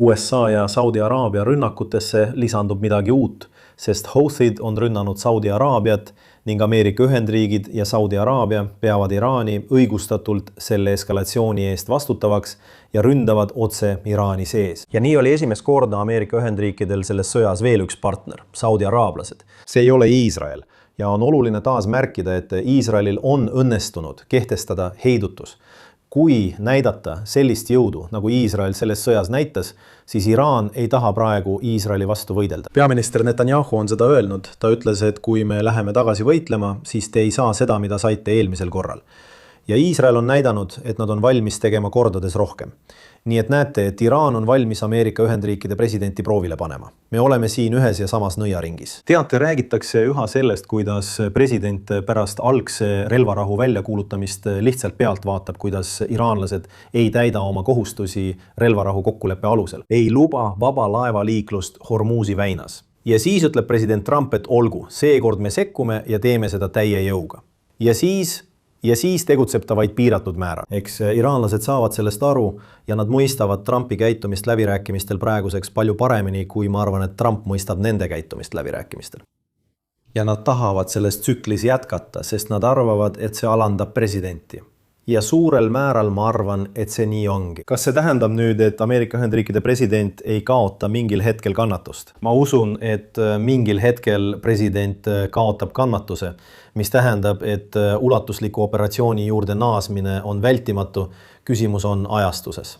USA ja Saudi Araabia rünnakutesse lisandub midagi uut, sest Houthid on rünnanud Saudi Araabiat ning Ameerika Ühendriigid ja Saudi Araabia peavad Iraani õigustatult selle eskalatsiooni eest vastutavaks ja ründavad otse Iraani sees. Ja nii oli esimest korda Ameerika Ühendriikidel selles sõjas veel üks partner, Saudi araablased. See ei ole Iisrael ja on oluline taas märkida, et Iisraelil on õnnestunud kehtestada heidutus. Kui näidata sellist jõudu, nagu Iisrael selles sõjas näitas, siis Iraan ei taha praegu Iisraeli vastu võidelda. Peaminister Netanyahu on seda öelnud. Ta ütles, et kui me läheme tagasi võitlema, siis te ei saa seda, mida saite eelmisel korral. Ja Iisrael on näidanud, et nad on valmis tegema kordades rohkem. Nii et näete, et Iraan on valmis Ameerika Ühendriikide presidenti proovile panema. Me oleme siin ühes ja samas nõiaringis. Teate, räägitakse üha sellest, kuidas president pärast algse relvarahu väljakuulutamist lihtsalt pealt vaatab, kuidas iraanlased ei täida oma kohustusi relvarahu kokkuleppe alusel. Ei luba vaba laevaliiklust Hormuzi väinas. Ja siis ütleb president Trump, et olgu, seekord me sekkume ja teeme seda täie jõuga. Ja siis tegutseb ta vaid piiratud määra. Eks iraanlased saavad sellest aru ja nad mõistavad Trumpi käitumist läbirääkimistel praeguseks palju paremini, kui ma arvan, et Trump mõistab nende käitumist läbirääkimistel. Ja nad tahavad selles tsüklis jätkata, sest nad arvavad, et see alandab presidenti. Ja suurel määral ma arvan, et see nii ongi. Kas see tähendab nüüd, et Ameerika Ühendriikide president ei kaota mingil hetkel kannatust? Ma usun, et mingil hetkel president kaotab kannatuse, mis tähendab, et ulatusliku operatsiooni juurde naasmine on vältimatu. Küsimus on ajastuses.